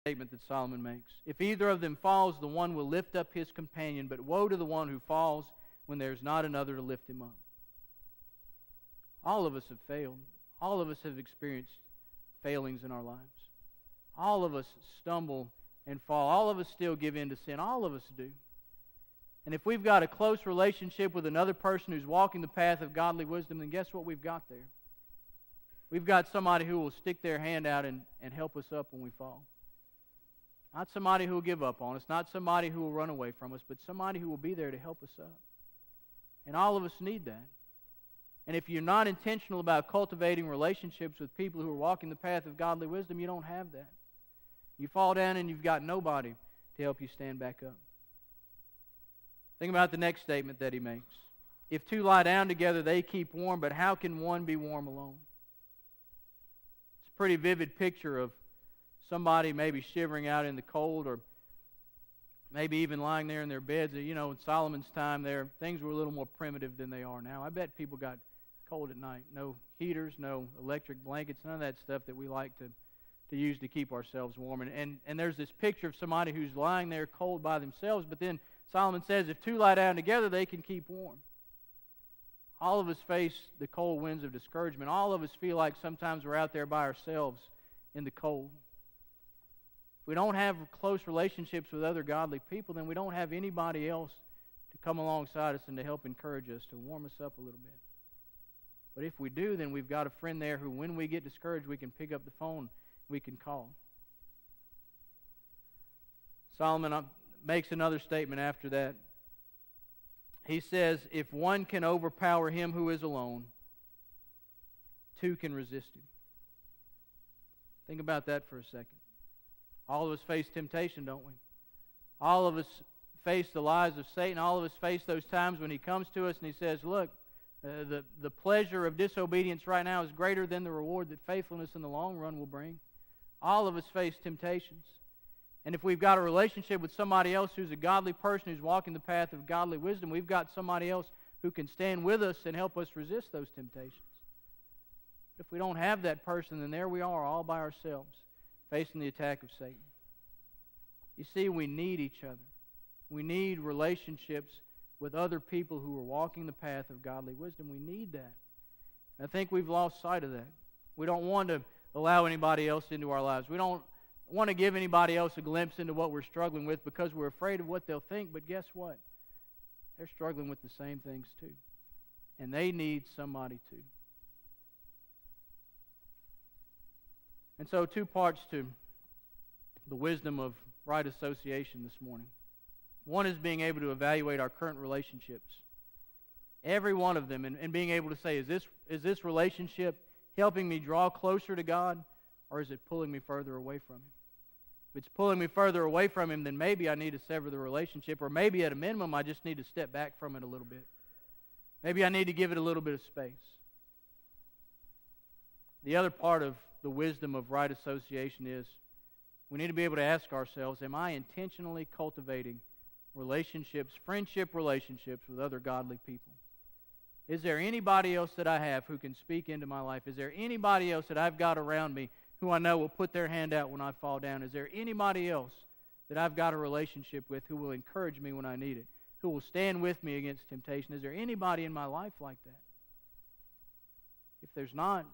statement that Solomon makes. If either of them falls, the one will lift up his companion, but woe to the one who falls when there is not another to lift him up. All of us have failed. All of us have experienced failings in our lives. All of us stumble and fall. All of us still give in to sin. All of us do. And if we've got a close relationship with another person who's walking the path of godly wisdom, then guess what we've got there? We've got somebody who will stick their hand out and help us up when we fall. Not somebody who will give up on us, not somebody who will run away from us, but somebody who will be there to help us up. And all of us need that. And if you're not intentional about cultivating relationships with people who are walking the path of godly wisdom, you don't have that. You fall down and you've got nobody to help you stand back up. Think about the next statement that he makes. If two lie down together, they keep warm, but how can one be warm alone? It's a pretty vivid picture of somebody maybe shivering out in the cold, or maybe even lying there in their beds. You know, in Solomon's time there, things were a little more primitive than they are now. I bet people got cold at night. No heaters, no electric blankets, none of that stuff that we like to use to keep ourselves warm. And there's this picture of somebody who's lying there cold by themselves, but then Solomon says if two lie down together, they can keep warm. All of us face the cold winds of discouragement. All of us feel like sometimes we're out there by ourselves in the cold. If we don't have close relationships with other godly people, then we don't have anybody else to come alongside us and to help encourage us, to warm us up a little bit. But if we do, then we've got a friend there who, when we get discouraged, we can pick up the phone, we can call. Solomon makes another statement after that. He says, if one can overpower him who is alone, two can resist him. Think about that for a second. All of us face temptation, don't we? All of us face the lies of Satan. All of us face those times when he comes to us and he says, look, the pleasure of disobedience right now is greater than the reward that faithfulness in the long run will bring. All of us face temptations. And if we've got a relationship with somebody else who's a godly person who's walking the path of godly wisdom, we've got somebody else who can stand with us and help us resist those temptations. If we don't have that person, then there we are all by ourselves, facing the attack of Satan. You see, we need each other. We need relationships with other people who are walking the path of godly wisdom. We need that. And I think we've lost sight of that. We don't want to allow anybody else into our lives. We don't want to give anybody else a glimpse into what we're struggling with because we're afraid of what they'll think. But guess what? They're struggling with the same things too. And they need somebody too. And so, two parts to the wisdom of right association this morning. One is being able to evaluate our current relationships. Every one of them, and being able to say, is this relationship helping me draw closer to God, or is it pulling me further away from Him? If it's pulling me further away from Him, then maybe I need to sever the relationship, or maybe at a minimum I just need to step back from it a little bit. Maybe I need to give it a little bit of space. The other part of the wisdom of right association is we need to be able to ask ourselves, am I intentionally cultivating relationships, friendship relationships with other godly people? Is there anybody else that I have who can speak into my life? Is there anybody else that I've got around me who I know will put their hand out when I fall down? Is there anybody else that I've got a relationship with who will encourage me when I need it, who will stand with me against temptation? Is there anybody in my life like that? If there's not,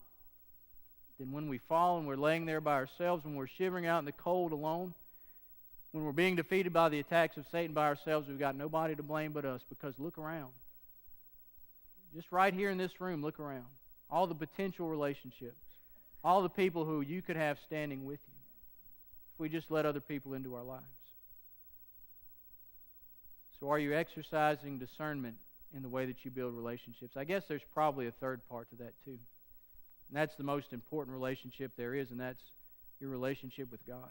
then when we fall and we're laying there by ourselves, when we're shivering out in the cold alone, when we're being defeated by the attacks of Satan by ourselves, we've got nobody to blame but us, because look around. Just right here in this room, look around. All the potential relationships, all the people who you could have standing with you, if we just let other people into our lives. So are you exercising discernment in the way that you build relationships? I guess there's probably a third part to that too. And that's the most important relationship there is, and that's your relationship with God.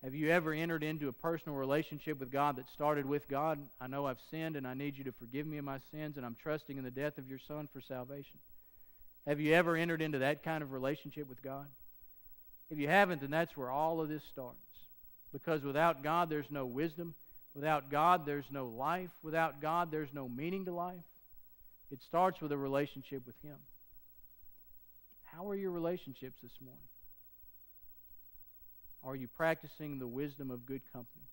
Have you ever entered into a personal relationship with God that started with, God, I know I've sinned and I need you to forgive me of my sins, and I'm trusting in the death of your Son for salvation? Have you ever entered into that kind of relationship with God? If you haven't, then that's where all of this starts. Because without God, there's no wisdom. Without God, there's no life. Without God, there's no meaning to life. It starts with a relationship with Him. How are your relationships this morning? Are you practicing the wisdom of good company?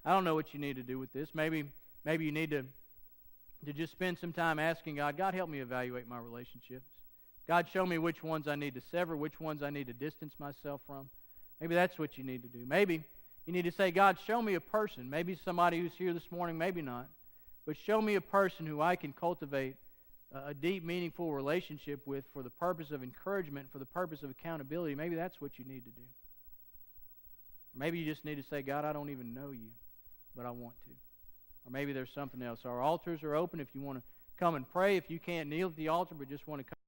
I don't know what you need to do with this. Maybe you need to just spend some time asking God, God, help me evaluate my relationships. God, show me which ones I need to sever, which ones I need to distance myself from. Maybe that's what you need to do. Maybe you need to say, God, show me a person. Maybe somebody who's here this morning, maybe not. But show me a person who I can cultivate a deep, meaningful relationship with for the purpose of encouragement, for the purpose of accountability. Maybe that's what you need to do. Maybe you just need to say, God, I don't even know you, but I want to. Or maybe there's something else. Our altars are open if you want to come and pray. If you can't kneel at the altar but just want to come